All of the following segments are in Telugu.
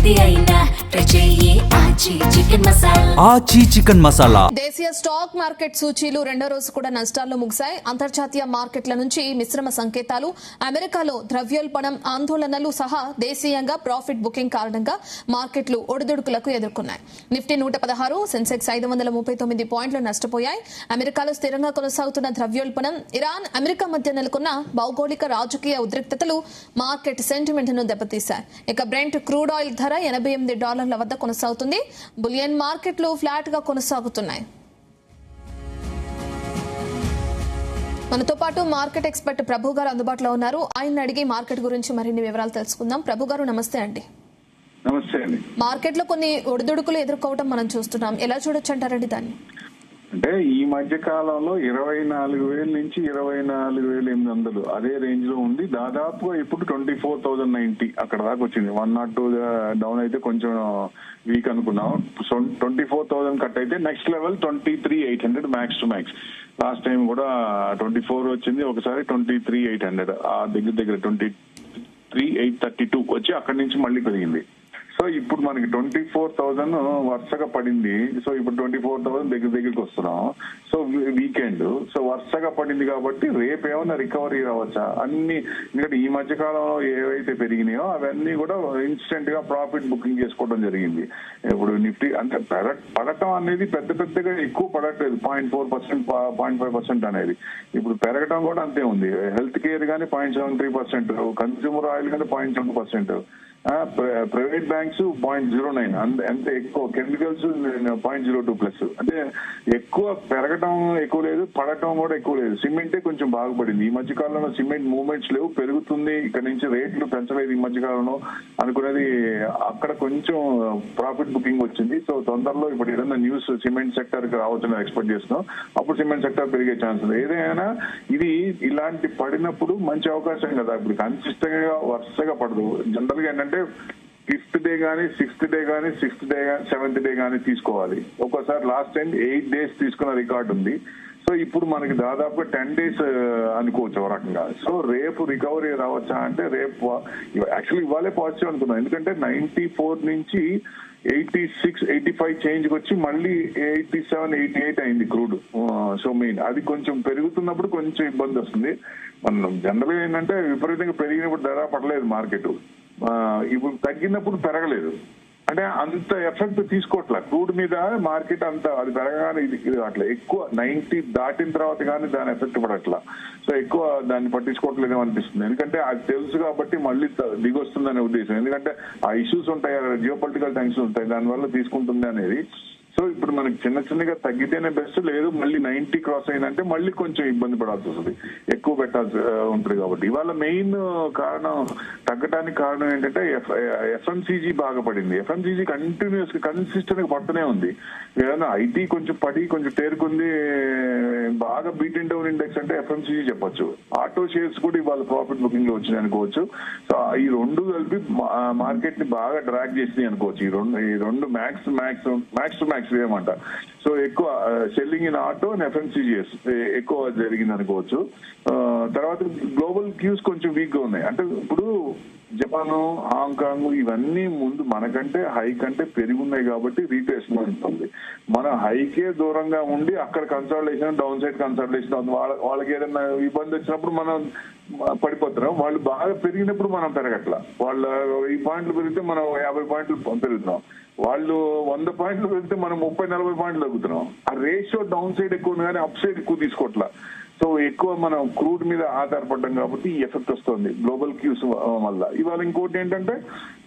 ఏది అయినా ట్రై చెయ్యి ఆచి చికెన్ మసాలా. ఆచి చికెన్ మసాలా. దేశీయ స్టాక్ మార్కెట్ సూచీలు రెండో రోజు కూడా నష్టాల్లో ముగిశాయి. అంతర్జాతీయ మార్కెట్ల నుంచి మిశ్రమ సంకేతాలు, అమెరికాలో ద్రవ్యోల్బణం ఆందోళనలు సహా దేశీయంగా ప్రాఫిట్ బుకింగ్ కారణంగా మార్కెట్లు ఒడిదుడుకులకు ఎదుర్కొన్నాయి. నిఫ్టీ 116, సెన్సెక్స్ 539 పాయింట్లు నష్టపోయాయి. అమెరికాలో స్థిరంగా కొనసాగుతున్న ద్రవ్యోల్బణం, ఇరాన్ అమెరికా మధ్య నెలకొన్న భౌగోళిక రాజకీయ ఉద్రిక్తతలు మార్కెట్ సెంటిమెంట్ ను దెబ్బతీశాయి. ఇక బ్రెంట్ క్రూడ్ ఆయిల్ ధర $88 వద్ద కొనసాగుతుంది. బులియన్ మార్కెట్లు ఫ్లాట్ గా కొనసాగుతున్నాయి. మనతో పాటు మార్కెట్ ఎక్స్పర్ట్ ప్రభు గారు అందుబాటులో ఉన్నారు. ఆయన అడిగి మార్కెట్ గురించి మరిన్ని వివరాలు తెలుసుకుందాం. ప్రభు గారు నమస్తే అండి. నమస్తే అండి. మార్కెట్ లో కొన్ని ఒడిదుడుకులు ఎదుర్కోవడం మనం చూస్తున్నాం, ఎలా చూడొచ్చు అంటారండి దాన్ని? అంటే ఈ మధ్య కాలంలో 24,000 నుంచి 24,800 అదే రేంజ్ లో ఉంది. దాదాపుగా ఇప్పుడు 24,090 అక్కడ దాకా వచ్చింది. 102 డౌన్ అయితే కొంచెం వీక్ అనుకున్నాం. 24,000 కట్ అయితే next level 23,800 max to max. Last time కూడా 24 వచ్చింది, ఒకసారి 23,800 ఆ దగ్గర 23,832 వచ్చి అక్కడి నుంచి మళ్ళీ పెరిగింది. సో ఇప్పుడు మనకి 24,000 వరుసగా పడింది. సో ఇప్పుడు 24,000 దగ్గరికి వస్తున్నాం. సో వీకెండ్ సో వరుసగా పడింది కాబట్టి రేపు ఏమైనా రికవరీ రావచ్చా అన్ని, ఎందుకంటే ఈ మధ్య కాలంలో ఏవైతే పెరిగినాయో అవన్నీ కూడా ఇన్స్టెంట్ గా ప్రాఫిట్ బుకింగ్ చేసుకోవడం జరిగింది. ఇప్పుడు నిఫ్టీ అంటే పడటం అనేది పెద్దగా ఎక్కువ పడట్లేదు. 0.4%, 0.5% అనేది. ఇప్పుడు పెరగటం కూడా అంతే ఉంది. హెల్త్ కేర్ గానీ 0.73%, కన్స్యూమర్ ఆయిల్ కానీ 0.7%, ప్రైవేట్ బ్యాంక్స్ 0.09, అంతే ఎక్కువ. కెమికల్స్ 0.02+. అంటే ఎక్కువ పెరగటం ఎక్కువ లేదు, పడటం కూడా ఎక్కువ లేదు. సిమెంటే కొంచెం బాగుపడింది. ఈ మధ్య కాలంలో సిమెంట్ మూవ్మెంట్స్ లేవు, పెరుగుతుంది. ఇక్కడ నుంచి రేట్లు పెంచలేదు ఈ మధ్య కాలంలో అనుకునేది. అక్కడ కొంచెం ప్రాఫిట్ బుకింగ్ వచ్చింది. సో తొందరలో ఇప్పుడు ఏదైనా న్యూస్ సిమెంట్ సెక్టర్ కి రావచ్చని ఎక్స్పెక్ట్ చేస్తున్నాం. అప్పుడు సిమెంట్ సెక్టర్ పెరిగే ఛాన్స్ ఉంది. ఏదైనా ఇది ఇలాంటి పడినప్పుడు మంచి అవకాశం కదా. ఇప్పుడు కన్సిస్టెంట్ గా వరుసగా పడదు. జనరల్ గా ఏంటంటే 5th డే గానీ 6th డే గానీ 6th డే 7th డే గానీ తీసుకోవాలి. ఒక్కోసారి లాస్ట్ టైం 8 days తీసుకున్న రికార్డు ఉంది. సో ఇప్పుడు మనకి దాదాపు 10 days అనుకోవచ్చు ఒక రకంగా. సో రేపు రికవరీ రావచ్చా అంటే రేపు యాక్చువల్లీ ఇవాళే పాజిటివ్ అనుకున్నాం. ఎందుకంటే 94 నుంచి 86, 85 చేంజ్ వచ్చి మళ్ళీ 87, 88 అయింది క్రూడ్. సో మెయిన్ అది కొంచెం పెరుగుతున్నప్పుడు కొంచెం ఇబ్బంది వస్తుంది. మనం జనరల్ గా ఏంటంటే విపరీతంగా పెరిగినప్పుడు ధర పడలేదు మార్కెట్, ఇప్పుడు తగ్గినప్పుడు పెరగలేదు. అంటే అంత ఎఫెక్ట్ తీసుకోవట్లే క్రూడ్ మీద మార్కెట్. అంత అది పెరగగానే ఇది అట్లా ఎక్కువ 90 దాటిన తర్వాత కానీ దాని ఎఫెక్ట్ పడట్లా. సో ఎక్కువ దాన్ని పట్టించుకోవట్లేదేమో అనిపిస్తుంది. ఎందుకంటే అది తెలుసు కాబట్టి మళ్ళీ దిగొస్తుందనే ఉద్దేశం. ఎందుకంటే ఆ ఇష్యూస్ ఉంటాయి, జియో పొలిటికల్ టెన్షన్స్ ఉంటాయి, దానివల్ల తీసుకుంటుంది అనేది. సో ఇప్పుడు మనకి చిన్నగా తగ్గితేనే బెస్ట్. లేదు మళ్ళీ 90 క్రాస్ అయిందంటే మళ్ళీ కొంచెం ఇబ్బంది పడాల్సి వస్తుంది, ఎక్కువ పెట్టాల్సి ఉంటుంది. కాబట్టి ఇవాళ మెయిన్ కారణం తగ్గడానికి కారణం ఏంటంటే ఎఫ్ఎంసీజీ బాగా పడింది. ఎఫ్ఎంసీజీ కంటిన్యూస్ గా కన్సిస్టెంట్ గా పడుతూనే ఉంది. ఏదైనా ఐటీ కొంచెం పడి కొంచెం తేరుకుంది. బాగా బీటెన్ డౌన్ ఇండెక్స్ అంటే ఎఫ్ఎంసీజీ చెప్పొచ్చు. ఆటో షేర్స్ కూడా ఇవాళ ప్రాఫిట్ బుకింగ్ లో వచ్చినాయి అనుకోవచ్చు. సో ఈ రెండు కలిపి మార్కెట్ ని బాగా డ్రాగ్ చేసినాయి అనుకోవచ్చు. ఈ రెండు మ్యాక్స్ టు మ్యాక్స్ ఏమంట. సో ఎక్కువ సెల్లింగ్ ఇన్ ఆటో అండ్ ఎఫ్ఎంసీజీఎస్ ఎక్కువ జరిగింది అనుకోవచ్చు. తర్వాత గ్లోబల్ క్యూస్ కొంచెం వీక్ గా ఉన్నాయి. అంటే ఇప్పుడు జపాన్, హాంకాంగ్ ఇవన్నీ ముందు మనకంటే హై కంటే పెరుగున్నాయి కాబట్టి రీట్రేస్మెంట్ ఉంది. మన హైకే దూరంగా ఉండి అక్కడ కన్సల్టేషన్, డౌన్ సైడ్ కన్సల్టేషన్ వాళ్ళకి ఏదైనా ఇబ్బంది వచ్చినప్పుడు మనం పడిపోతున్నాం. వాళ్ళు బాగా పెరిగినప్పుడు మనం పెరగట్లా. వాళ్ళ 10 పాయింట్లు పెరిగితే మనం 50 పాయింట్లు పెరుగుతున్నాం. వాళ్ళు 100 పాయింట్లు పెరిగితే మనం 30-40 పాయింట్లు తగ్గుతున్నాం. ఆ రేషియో డౌన్ సైడ్ ఎక్కువ ఉంది కానీ అప్ సైడ్ ఎక్కువ తీసుకోవట్లా. సో ఎక్కువ మనం క్రూడ్ మీద ఆధారపడ్డం కాబట్టి ఈ ఎఫెక్ట్ వస్తుంది గ్లోబల్ క్యూస్ వల్ల. ఇవాళ ఇంకోటి ఏంటంటే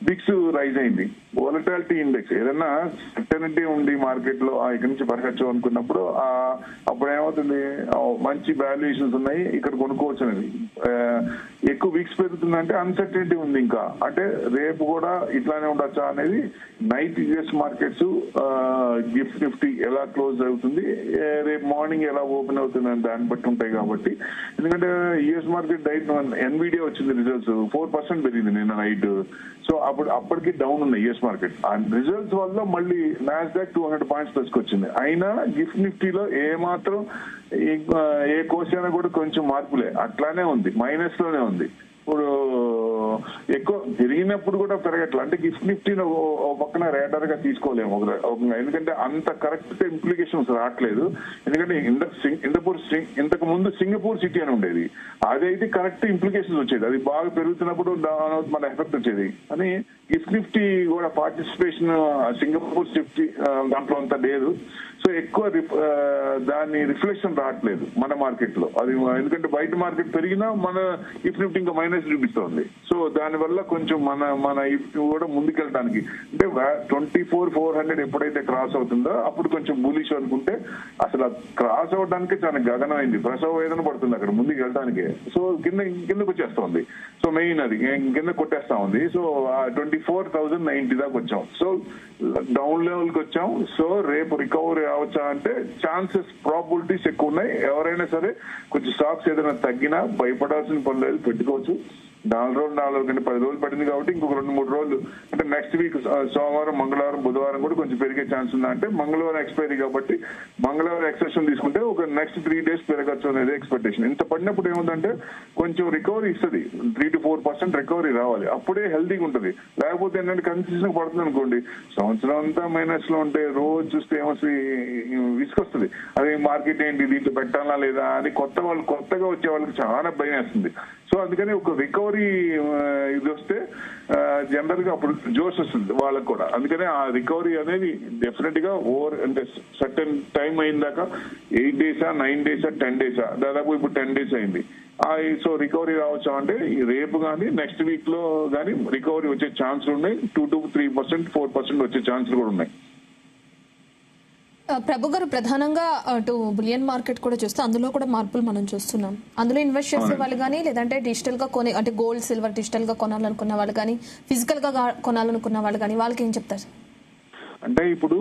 బిక్స్ రైజ్ అయింది. వోలటాలిటీ ఇండెక్స్ ఏదైనా సర్టెనిటీ ఉంది మార్కెట్ లో, ఇక్కడి నుంచి పెరగచ్చు అనుకున్నప్పుడు అప్పుడు ఏమవుతుంది, మంచి వాల్యుయేషన్స్ ఉన్నాయి ఇక్కడ కొనుక్కోవచ్చు అనేది. ఎక్కువ వీక్స్ పెరుగుతుందంటే అన్సర్టెనిటీ ఉంది. ఇంకా అంటే రేపు కూడా ఇట్లానే ఉండొచ్చా అనేది. Night US markets gift Nifty ఎలా క్లోజ్ అవుతుంది, రేపు మార్నింగ్ ఎలా ఓపెన్ అవుతుంది అని దాన్ని బట్టి ఉంటాయి కాబట్టి. ఎందుకంటే యుఎస్ మార్కెట్ డైట్ ఎన్విడియా వచ్చింది రిజల్ట్స్ 4% పెరిగింది నిన్న నైట్. సో అప్పటికి డౌన్ ఉన్నాయి యుఎస్ మార్కెట్. ఆ రిజల్ట్స్ వల్ల మళ్ళీ నాస్డాక్ 200 పాయింట్స్ తీసుకొచ్చింది. అయినా గిఫ్ట్ నిఫ్టీలో ఏమాత్రం ఏ కోశాన కూడా కొంచెం మార్పులే, అట్లానే ఉంది, మైనస్ లోనే ఉంది. ఇప్పుడు ఎక్కువ పెరిగినప్పుడు కూడా పెరగట్లేదు. అంటే గిఫ్ట్ నిఫ్టీ పక్కన రేడర్ గా తీసుకోలేము ఎందుకంటే అంత కరెక్ట్ ఇంప్లికేషన్స్ రావట్లేదు. ఎందుకంటే ఇంతకు ముందు సింగపూర్ సిటీ అని ఉండేది, అదైతే కరెక్ట్ ఇంప్లికేషన్స్ వచ్చేది, అది బాగా పెరుగుతున్నప్పుడు మన ఎఫెక్ట్ వచ్చేది. అని గిఫ్ట్ నిఫ్టీ కూడా పార్టిసిపేషన్ సింగపూర్ నిఫ్టీ దాంట్లో అంత లేదు. సో ఎక్కువ దాని రిఫ్లెక్షన్ రావట్లేదు మన మార్కెట్ లో. అది ఎందుకంటే బయట మార్కెట్ పెరిగినా మన గిఫ్ట్ నిఫ్టీ ఇంకా మైనస్ చూపిస్తోంది. సో దానివల్ల కొంచెం మన కూడా ముందుకెళ్ళడానికి అంటే 24,400 ఎప్పుడైతే క్రాస్ అవుతుందో అప్పుడు కొంచెం బులిష్ అనుకుంటే, అసలు క్రాస్ అవడానికి చాలా గగనమైంది, ప్రసవ వేదన పడుతుంది అక్కడ ముందుకు వెళ్ళడానికి. సో కిందకు వచ్చేస్తోంది. సో మెయిన్ అది కింద కొట్టేస్తా ఉంది. సో 24,090 దాకా వచ్చాం. సో డౌన్ లెవెల్ కి వచ్చాం. సో రేపు రికవరీ అవచ్చా అంటే ఛాన్సెస్, ప్రాబిలిటీస్ ఎక్కువ ఉన్నాయి. ఎవరైనా సరే కొంచెం స్టాక్స్ ఏదైనా తగ్గినా భయపడాల్సిన పని లేదు, పెట్టుకోవచ్చు. 4 రోజులు కంటే 10 రోజులు పడింది కాబట్టి ఇంకొక 2-3 రోజులు అంటే నెక్స్ట్ వీక్ సోమవారం, మంగళవారం, బుధవారం కూడా కొంచెం పెరిగే ఛాన్స్ ఉందా అంటే మంగళవారం ఎక్స్పైరీ కాబట్టి మంగళవారం ఎక్సెషన్ తీసుకుంటే ఒక నెక్స్ట్ 3 days పెరగచ్చు అనేది ఎక్స్పెక్టేషన్. ఇంత పడినప్పుడు ఏముందంటే కొంచెం రికవరీ ఇస్తుంది, 3 to 4% రికవరీ రావాలి, అప్పుడే హెల్తీగా ఉంటుంది. లేకపోతే ఏంటంటే కన్సిస్టెంట్ పడుతుంది అనుకోండి, సంవత్సరం అంతా మైనస్ లో ఉంటే రోజు చూస్తే విసుకొస్తుంది. అదే మార్కెట్ ఏంటి, దీంట్లో పెట్టాలా లేదా అని కొత్తగా వచ్చే వాళ్ళకి చాలా భయం వేస్తుంది. సో అందుకని ఒక రికవరీ ఇది వస్తే జనరల్ గా అప్పుడు జోష్ వస్తుంది వాళ్ళకు కూడా. అందుకని ఆ రికవరీ అనేది డెఫినెట్ గా ఓవర్ అంటే certain time అయిందాక 8 days, 9 days, 10 days, దాదాపు ఇప్పుడు 10 days అయింది. సో రికవరీ రావచ్చు అంటే రేపు కానీ నెక్స్ట్ వీక్ లో కానీ రికవరీ వచ్చే ఛాన్స్ ఉన్నాయి. 2 to 3%, 4% వచ్చే ఛాన్స్ కూడా ఉన్నాయి. ప్రభు గారు, ప్రధానంగా అటు బులియన్ మార్కెట్ కూడా చూస్తే అందులో కూడా మార్పులు మనం చూస్తున్నాం. అందులో ఇన్వెస్ట్ చేసే వాళ్ళు కానీ లేదంటే డిజిటల్ గా అంటే గోల్డ్, సిల్వర్ డిజిటల్ గా కొనాలనుకున్న వాళ్ళు కానీ ఫిజికల్ గా కొనాలనుకున్న వాళ్ళు కానీ వాళ్ళకి ఏం చెప్తారు? అంటే ఇప్పుడు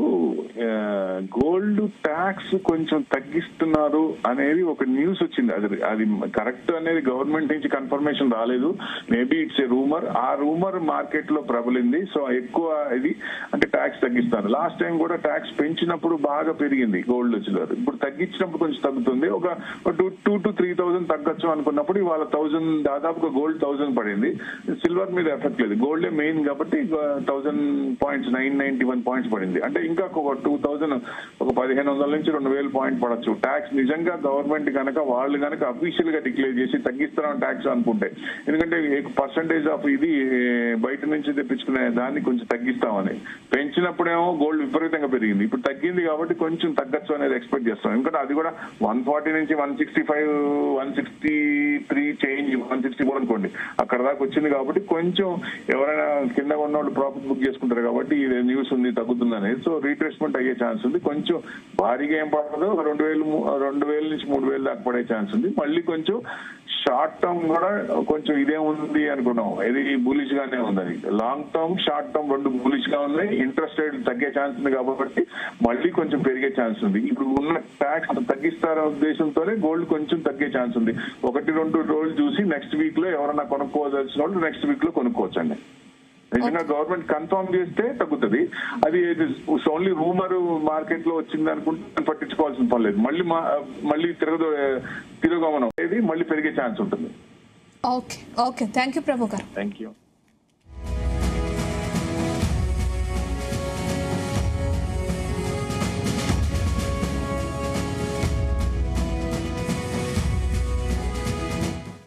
గోల్డ్ ట్యాక్స్ కొంచెం తగ్గిస్తున్నారు అనేది ఒక న్యూస్ వచ్చింది. అది కరెక్ట్ అనేది గవర్నమెంట్ నుంచి కన్ఫర్మేషన్ రాలేదు. Maybe it's a rumour. ఆ రూమర్ మార్కెట్ లో ప్రబలింది. సో ఎక్కువ ఇది అంటే ట్యాక్స్ తగ్గిస్తారు. లాస్ట్ టైం కూడా ట్యాక్స్ పెంచినప్పుడు బాగా పెరిగింది గోల్డ్ సిల్వర్. ఇప్పుడు తగ్గించినప్పుడు కొంచెం తగ్గుతుంది. ఒక 2 to 3,000 తగ్గచ్చు అనుకున్నప్పుడు ఇవాళ 1,000 దాదాపుగా గోల్డ్ 1,000 పడింది. సిల్వర్ మీద ఎఫెక్ట్ లేదు, గోల్డే మెయిన్ కాబట్టి 1,000 points, 991 points పడింది. అంటే ఇంకా ఒక 2,000, ఒక 1,500 నుంచి 2,000 పాయింట్ పడచ్చు. ట్యాక్స్ నిజంగా గవర్నమెంట్ కనుక వాళ్ళు కనుక అఫీషియల్ గా డిక్లేర్ చేసి తగ్గిస్తున్నాం ట్యాక్స్ అనుకుంటే, ఎందుకంటే పర్సంటేజ్ ఆఫ్ ఇది బయట నుంచి తెప్పించుకునే దాన్ని కొంచెం తగ్గిస్తామని. పెంచినప్పుడేమో గోల్డ్ విపరీతంగా పెరిగింది, ఇప్పుడు తగ్గింది కాబట్టి కొంచెం తగ్గచ్చు అనేది ఎక్స్పెక్ట్ చేస్తాం. ఎందుకంటే అది కూడా 140 నుంచి 165, 163 చేంజ్, 164 అనుకోండి అక్కడ దాకా వచ్చింది కాబట్టి కొంచెం ఎవరైనా కింద ఉన్న వాళ్ళు ప్రాఫిట్ బుక్ చేసుకుంటారు కాబట్టి ఇది న్యూస్ ఉంది తగ్గుతుంది అనేది. సో రీట్రేస్మెంట్ అయ్యే ఛాన్స్ ఉంది. కొంచెం భారీగా ఏం పడదు, ఒక 2,000 నుంచి 3,000 దాకా పడే ఛాన్స్ ఉంది. మళ్ళీ కొంచెం షార్ట్ టర్మ్ కూడా కొంచెం ఇదే ఉంది అనుకున్నాం, ఇది బులిష్ గానే ఉందని. లాంగ్ టర్మ్, షార్ట్ టర్మ్ రెండు బులిష్ గా ఉన్నాయి. ఇంట్రెస్ట్ రేట్ తగ్గే ఛాన్స్ ఉంది కాబట్టి మళ్ళీ కొంచెం పెరిగే ఛాన్స్ ఉంది. ఇప్పుడు ఉన్న ట్యాక్స్ తగ్గిస్తారనే ఉద్దేశంతోనే గోల్డ్ కొంచెం తగ్గే ఛాన్స్ ఉంది. 1-2 రోజులు చూసి నెక్స్ట్ వీక్ లో ఎవరైనా కొనుక్కోవాల్సిన వాళ్ళు నెక్స్ట్ వీక్ లో కొనుక్కోవచ్చండి. నిజంగా గవర్నమెంట్ కన్ఫర్మ్ చేస్తే తగ్గుతుంది. అది ఓన్లీ రూమర్ మార్కెట్ లో వచ్చింది అనుకుంటే పట్టించుకోవాల్సిన పని లేదు. మళ్ళీ తిరగమనం అనేది మళ్ళీ పెరిగే ఛాన్స్ ఉంటుంది. ఓకే, థ్యాంక్ యూ ప్రభు గారు. Thank you.